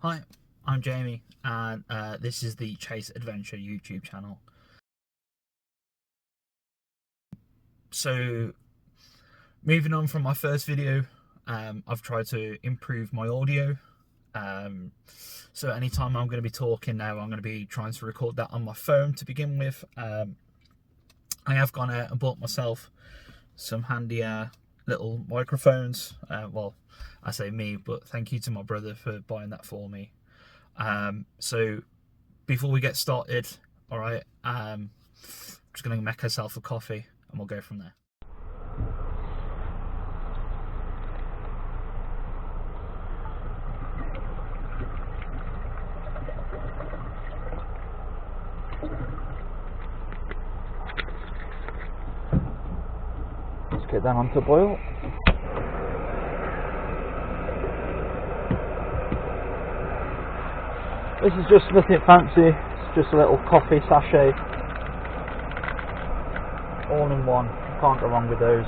Hi, I'm Jamie, and this is the Chase Adventure YouTube channel. So, moving on from my first video, I've tried to improve my audio. So anytime I'm going to be talking now, I'm going to be trying to record that on my phone to begin with. I have gone out and bought myself some handy little microphones. Well, I say me, but thank you to my brother for buying that for me. So before we get started, all right, I'm just going to make myself a coffee and we'll go from there. Let's get that on to boil. This is just nothing fancy, it's just a little coffee sachet, all in one, can't go wrong with those.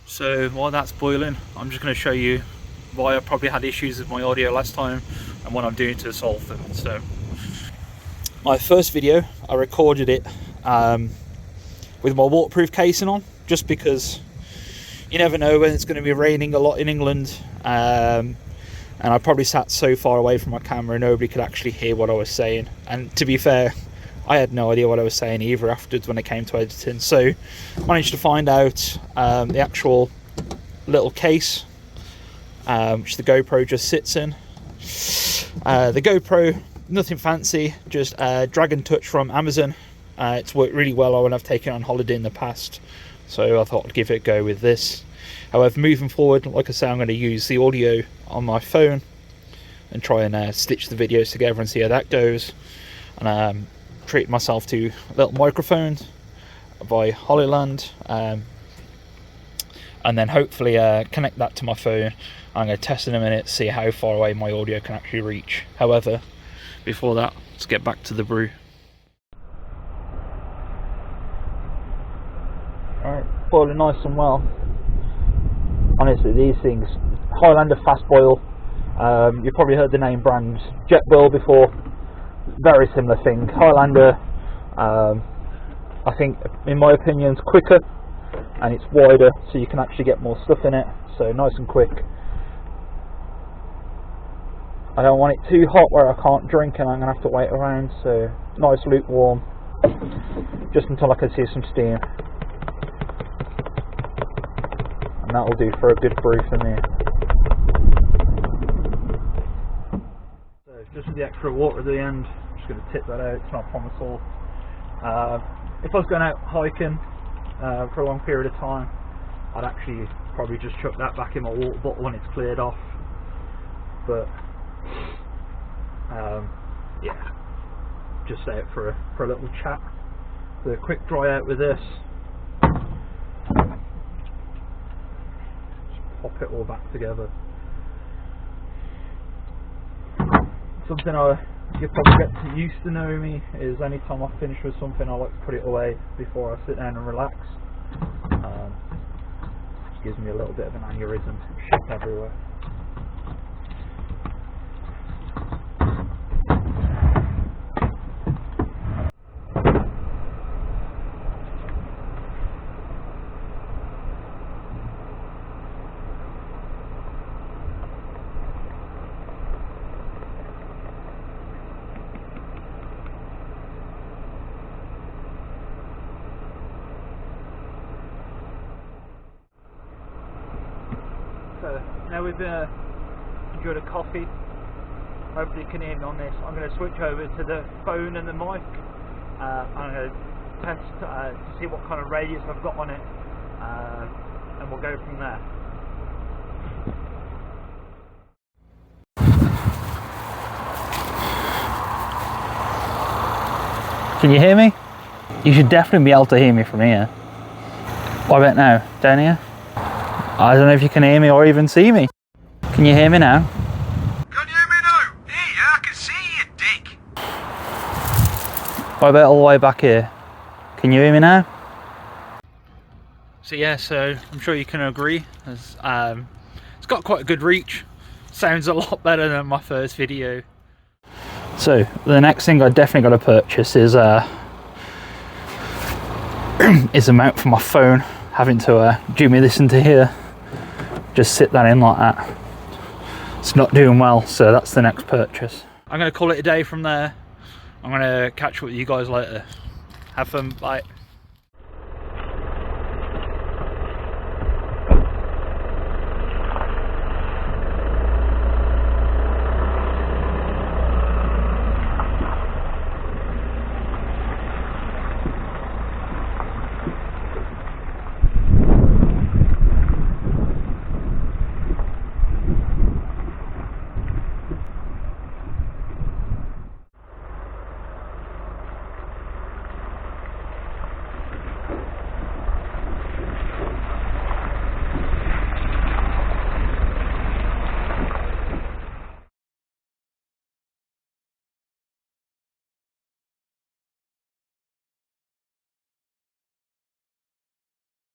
So while that's boiling, I'm just going to show you why I probably had issues with my audio last time and what I'm doing to solve them. So my first video, I recorded it with my waterproof casing on, just because you never know when it's going to be raining a lot in England, and I probably sat so far away from my camera nobody could actually hear what I was saying. And to be fair, I had no idea what I was saying either afterwards when it came to editing. So I managed to find out the actual little case which the GoPro just sits in. The GoPro, nothing fancy, just drag and touch from Amazon. It's worked really well when I've taken it on holiday in the past, so I thought I'd give it a go with this. However, moving forward, like I say, I'm going to use the audio on my phone and try and stitch the videos together and see how that goes. And treat myself to a little microphone by Hollyland, and then hopefully connect that to my phone. I'm going to test in a minute, see how far away my audio can actually reach. However, before that, let's get back to the brew. Alright, boiling nice and well. Honestly, these things, Highlander fast boil, you've probably heard the name brand Jetboil before. Very similar thing. Highlander, I think in my opinion, is quicker and it's wider, so you can actually get more stuff in it, so nice and quick. I don't want it too hot where I can't drink and I'm going to have to wait around, so nice lukewarm, just until I can see some steam. And that will do for a good brew for me. So just with the extra water at the end, I'm just going to tip that out, it's not a problem at all. If I was going out hiking for a long period of time, I'd actually probably just chuck that back in my water bottle when it's cleared off. But yeah, just out for a little chat. So a quick dry out with this. Pop it all back together. Something you probably get used to knowing me is anytime I finish with something, I like to put it away before I sit down and relax. Just gives me a little bit of an aneurysm, shit everywhere. So now we've enjoyed a coffee, hopefully you can hear me on this. I'm going to switch over to the phone and the mic. I'm going to test to see what kind of radius I've got on it, and we'll go from there. Can you hear me? You should definitely be able to hear me from here. What about now? Down here? I don't know if you can hear me or even see me. Can you hear me now? Can you hear me now? Hey, I can see you, dick. What about all the way back here? Can you hear me now? So yeah, so I'm sure you can agree, it's got quite a good reach. Sounds a lot better than my first video. So the next thing I definitely got to purchase is a mount for my phone. Having to do me this into here, just sit that in like that. It's not doing well, so that's the next purchase. I'm going to call it a day from there. I'm going to catch up with you guys later. Have fun, bye.